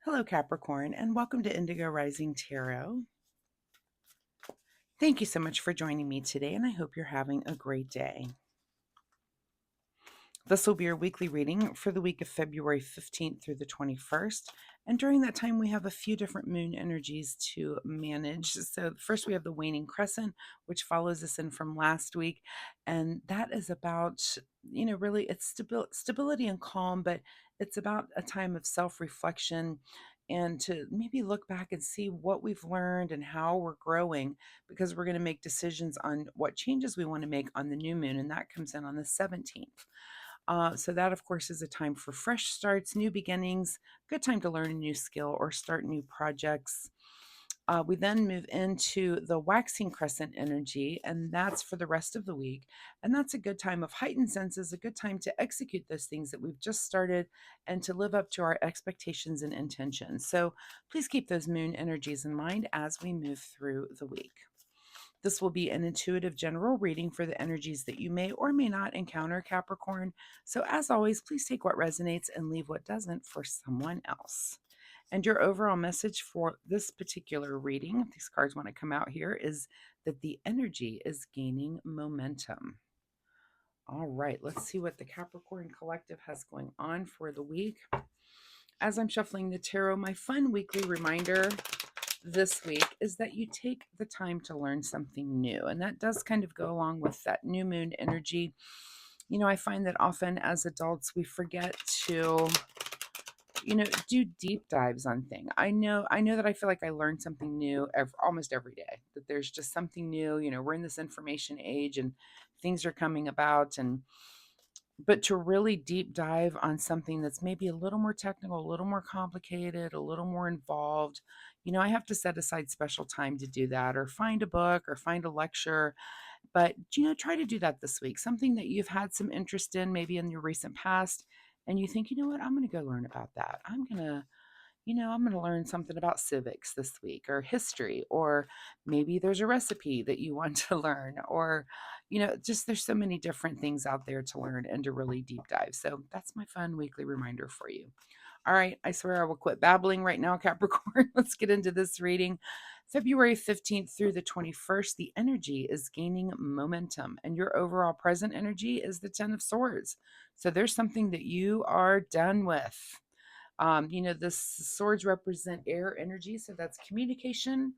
Hello, Capricorn, and welcome to Indigo Rising Tarot. Thank you so much for joining me today, and I hope you're having a great day. This will be your weekly reading for the week of February 15th through the 21st. And during that time, we have a few different moon energies to manage. So, first, we have the waning crescent, which follows us in from last week. And that is about, really it's stability and calm, but it's about a time of self reflection and to maybe look back and see what we've learned and how we're growing because we're going to make decisions on what changes we want to make on the new moon. And that comes in on the 17th. So that, of course, is a time for fresh starts, new beginnings, good time to learn a new skill or start new projects. We then move into the waxing crescent energy, and that's for the rest of the week. And that's a good time of heightened senses, a good time to execute those things that we've just started and to live up to our expectations and intentions. So please keep those moon energies in mind as we move through the week. This will be an intuitive general reading for the energies that you may or may not encounter, Capricorn. So, as always, please take what resonates and leave what doesn't for someone else. And your overall message for this particular reading, if these cards want to come out here, is that the energy is gaining momentum. All right, let's see what the Capricorn Collective has going on for the week. As I'm shuffling the tarot, my fun weekly reminder this week is that you take the time to learn something new. And that does kind of go along with that new moon energy. I find that often as adults, we forget to, do deep dives on things. I know that I feel like I learn something new almost every day, that there's just something new. We're in this information age and things are coming about. But to really deep dive on something that's maybe a little more technical, a little more complicated, a little more involved, I have to set aside special time to do that or find a book or find a lecture. But, try to do that this week. Something that you've had some interest in, maybe in your recent past, and you think, you know what, I'm going to go learn about that. I'm going to learn something about civics this week or history, or maybe there's a recipe that you want to learn, or, just there's so many different things out there to learn and to really deep dive. So that's my fun weekly reminder for you. All right, I swear I will quit babbling right now, Capricorn. Let's get into this reading. February 15th through the 21st, the energy is gaining momentum, and your overall present energy is the 10 of Swords. So there's something that you are done with. This swords represent air energy, so that's communication,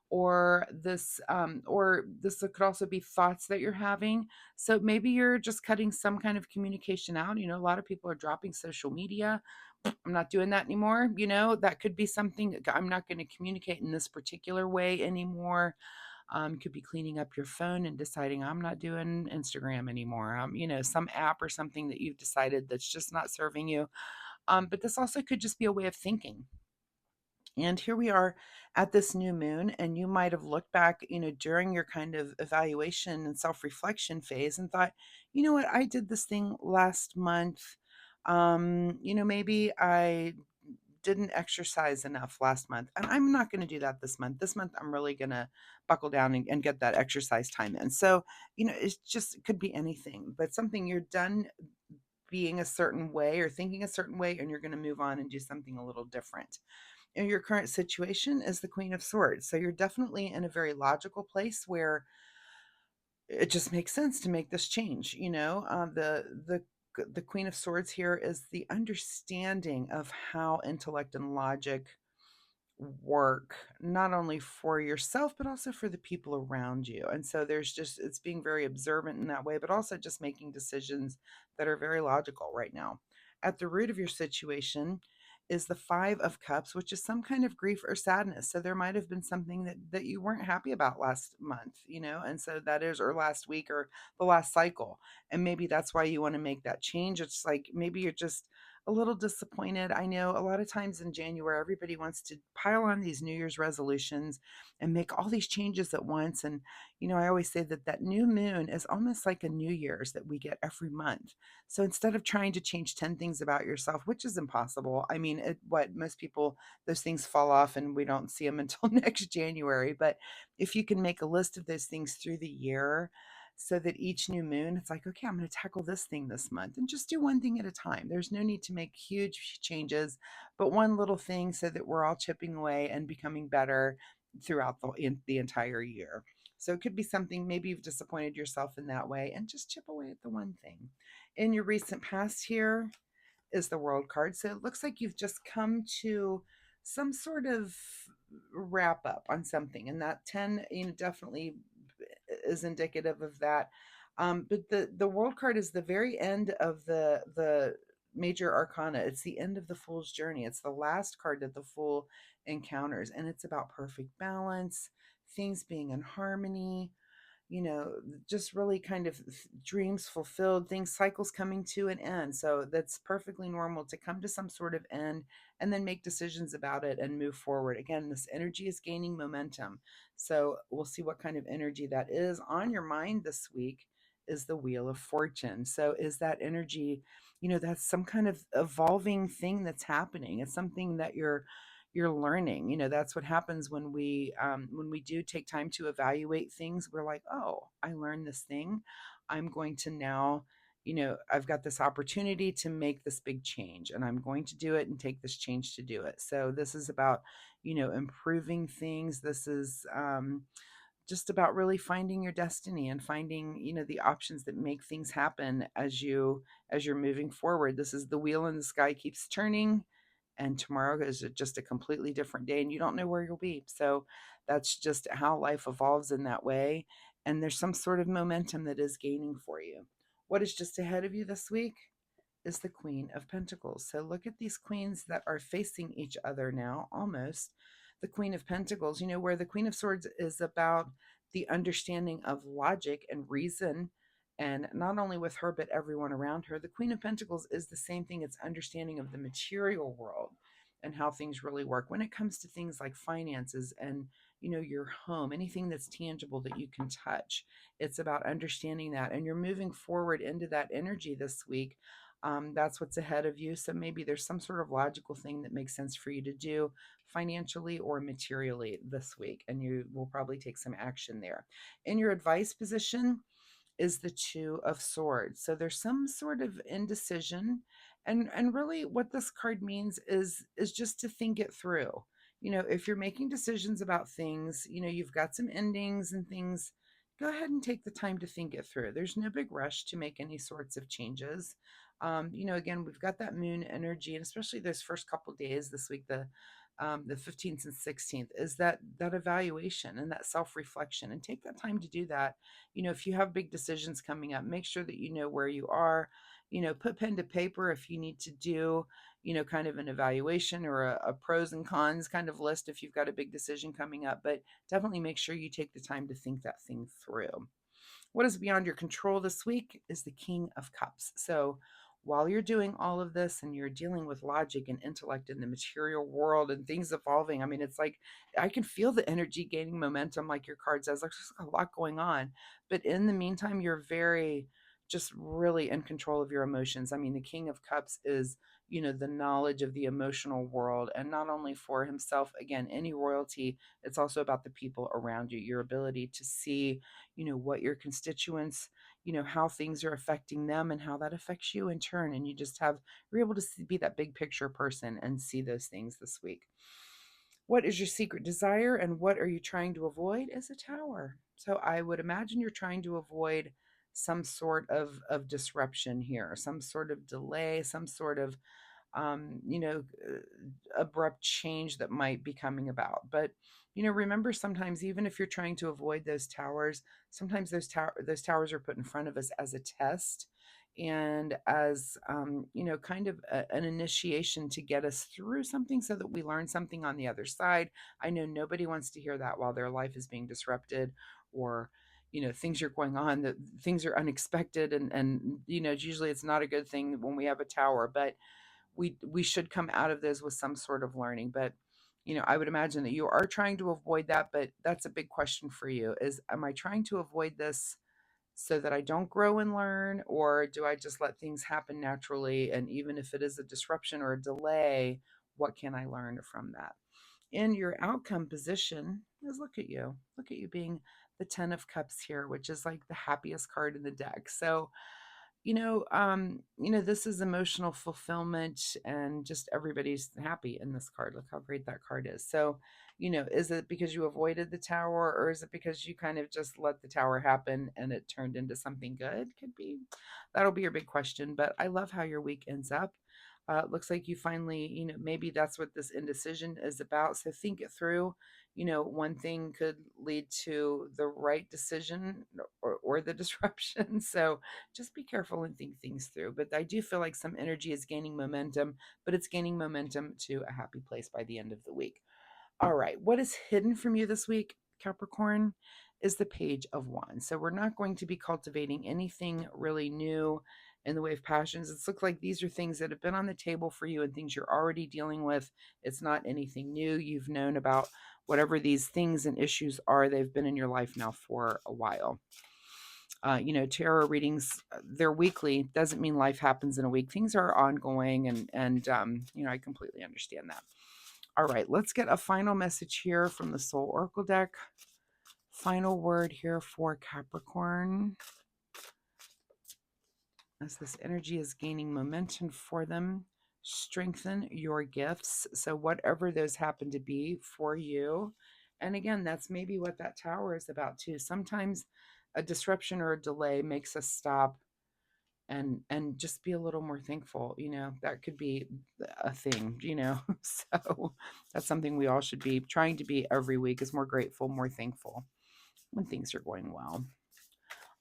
or this could also be thoughts that you're having. So maybe you're just cutting some kind of communication out. A lot of people are dropping social media. I'm not doing that anymore. That could be something. I'm not going to communicate in this particular way anymore. Could be cleaning up your phone and deciding I'm not doing Instagram anymore. Some app or something that you've decided that's just not serving you. But this also could just be a way of thinking. And here we are at this new moon, and you might have looked back, during your kind of evaluation and self reflection phase and thought, you know what, I did this thing last month. Maybe I didn't exercise enough last month, and I'm not going to do that this month. This month, I'm really going to buckle down and get that exercise time in. So, it could be anything, but something you're done being a certain way or thinking a certain way, and you're going to move on and do something a little different. And your current situation is the Queen of Swords. So you're definitely in a very logical place where it just makes sense to make this change. The Queen of Swords here is the understanding of how intellect and logic work, not only for yourself but also for the people around you. And so it's being very observant in that way, but also just making decisions that are very logical right now. At the root of your situation is the Five of Cups, which is some kind of grief or sadness. So there might have been something that you weren't happy about last month, and so that is, or last week, or the last cycle. And maybe that's why you want to make that change. It's like maybe you're just a little disappointed. I know a lot of times in January, everybody wants to pile on these New Year's resolutions and make all these changes at once. And, I always say that new moon is almost like a New Year's that we get every month. So instead of trying to change 10 things about yourself, which is impossible, I mean, what most people, those things fall off and we don't see them until next January. But if you can make a list of those things through the year, so that each new moon, it's like, okay, I'm going to tackle this thing this month and just do one thing at a time. There's no need to make huge changes, but one little thing so that we're all chipping away and becoming better throughout the entire year. So it could be something, maybe you've disappointed yourself in that way, and just chip away at the one thing. In your recent past here is the World card. So it looks like you've just come to some sort of wrap up on something, and that 10, definitely is indicative of that. But the World card is the very end of the major arcana. It's the end of the Fool's journey. It's the last card that the Fool encounters, and it's about perfect balance, things being in harmony, you know, just really kind of dreams fulfilled, things, cycles coming to an end. So that's perfectly normal to come to some sort of end and then make decisions about it and move forward. Again, this energy is gaining momentum. So we'll see what kind of energy that is on your mind this week. Is the Wheel of Fortune. So is that energy, that's some kind of evolving thing that's happening. It's something that you're learning. That's what happens when we do take time to evaluate things. We're like, oh, I learned this thing. I'm going to now, I've got this opportunity to make this big change, and I'm going to do it and take this change to do it. So this is about, improving things. This is just about really finding your destiny and finding, the options that make things happen as you're moving forward. This is the wheel in the sky keeps turning, and tomorrow is just a completely different day, and you don't know where you'll be. So that's just how life evolves in that way, and there's some sort of momentum that is gaining for you. What is just ahead of you this week is the Queen of Pentacles. So look at these queens that are facing each other now, almost. The Queen of Pentacles, where the Queen of Swords is about the understanding of logic and reason, and not only with her, but everyone around her. The Queen of Pentacles is the same thing. It's understanding of the material world and how things really work when it comes to things like finances and, your home, anything that's tangible that you can touch. It's about understanding that. And you're moving forward into that energy this week. That's what's ahead of you. So maybe there's some sort of logical thing that makes sense for you to do financially or materially this week, and you will probably take some action there. In your advice position is the Two of Swords. So there's some sort of indecision, and really what this card means is just to think it through. If you're making decisions about things, you've got some endings and things, go ahead and take the time to think it through. There's no big rush to make any sorts of changes. Again, we've got that moon energy, and especially those first couple days this week, the 15th and 16th, is that evaluation and that self-reflection, and take that time to do that. If you have big decisions coming up, make sure that you know where you are. Put pen to paper if you need to do, kind of an evaluation or a pros and cons kind of list if you've got a big decision coming up. But definitely make sure you take the time to think that thing through. What is beyond your control this week is the King of Cups. So while you're doing all of this and you're dealing with logic and intellect in the material world and things evolving, I mean, it's like I can feel the energy gaining momentum, like your card says. Like there's a lot going on. But in the meantime, you're very just really in control of your emotions. I mean, the King of Cups is, the knowledge of the emotional world, and not only for himself, again, any royalty, it's also about the people around you, your ability to see, what your constituents, how things are affecting them and how that affects you in turn. And you're able to be that big picture person and see those things this week. What is your secret desire and what are you trying to avoid is a Tower. So I would imagine you're trying to avoid some sort of disruption here, some sort of delay, some sort of abrupt change that might be coming about. But remember, sometimes even if you're trying to avoid those towers, sometimes those towers are put in front of us as a test and as kind of an initiation to get us through something so that we learn something on the other side. I know nobody wants to hear that while their life is being disrupted, or things are going on, that things are unexpected, and usually it's not a good thing when we have a tower. But we should come out of this with some sort of learning. But I would imagine that you are trying to avoid that. But that's a big question for you: is, am I trying to avoid this so that I don't grow and learn, or do I just let things happen naturally, and even if it is a disruption or a delay, what can I learn from that? in your outcome position is look at you. Look at you being the 10 of cups here, which is like the happiest card in the deck. So, this is emotional fulfillment and just everybody's happy in this card. Look how great that card is. So, is it because you avoided the tower, or is it because you kind of just let the tower happen and it turned into something good? Could be. That'll be your big question. But I love how your week ends up. It looks like you finally, maybe that's what this indecision is about. So think it through. One thing could lead to the right decision or the disruption. So just be careful and think things through. But I do feel like some energy is gaining momentum, but it's gaining momentum to a happy place by the end of the week. All right, what is hidden from you this week, Capricorn, is the Page of Wands. So we're not going to be cultivating anything really new in the way of passions. It's looked like these are things that have been on the table for you and things you're already dealing with. It's not anything new. You've known about whatever these things and issues are. They've been in your life now for a while. Tarot readings, they're weekly. Doesn't mean life happens in a week. Things are ongoing, and I completely understand that. All right, let's get a final message here from the Soul Oracle deck. Final word here for Capricorn, as this energy is gaining momentum for them. Strengthen your gifts. So whatever those happen to be for you. And again, that's maybe what that tower is about too. Sometimes a disruption or a delay makes us stop and just be a little more thankful. That could be a thing. So that's something we all should be trying to be every week, is more grateful, more thankful when things are going well.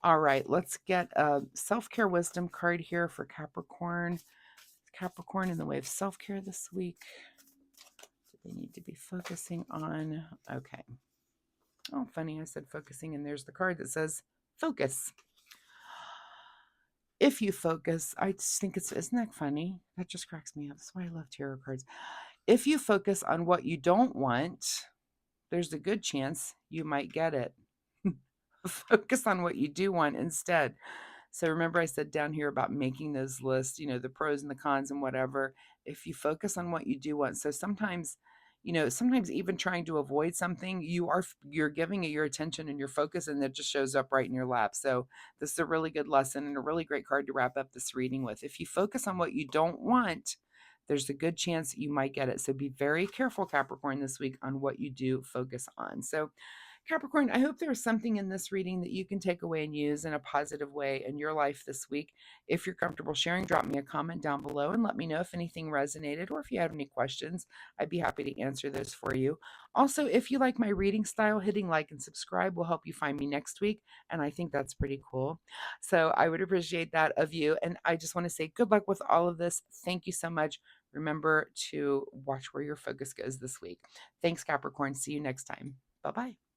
All right, let's get a self-care wisdom card here for Capricorn. Capricorn in the way of self-care this week. Do they need to be focusing on? Okay. Oh, funny, I said focusing, and there's the card that says focus. If you focus, I just think isn't that funny? That just cracks me up. That's why I love tarot cards. If you focus on what you don't want, there's a good chance you might get it. Focus on what you do want instead. So remember I said down here about making those lists, the pros and the cons and whatever. If you focus on what you do want. So sometimes even trying to avoid something, you're giving it your attention and your focus, and it just shows up right in your lap. So this is a really good lesson and a really great card to wrap up this reading with. If you focus on what you don't want, there's a good chance you might get it. So be very careful, Capricorn, this week on what you do focus on. So Capricorn, I hope there was something in this reading that you can take away and use in a positive way in your life this week. If you're comfortable sharing, drop me a comment down below and let me know if anything resonated, or if you have any questions. I'd be happy to answer those for you. Also, if you like my reading style, hitting like and subscribe will help you find me next week, and I think that's pretty cool. So I would appreciate that of you, and I just want to say good luck with all of this. Thank you so much. Remember to watch where your focus goes this week. Thanks, Capricorn. See you next time. Bye-bye.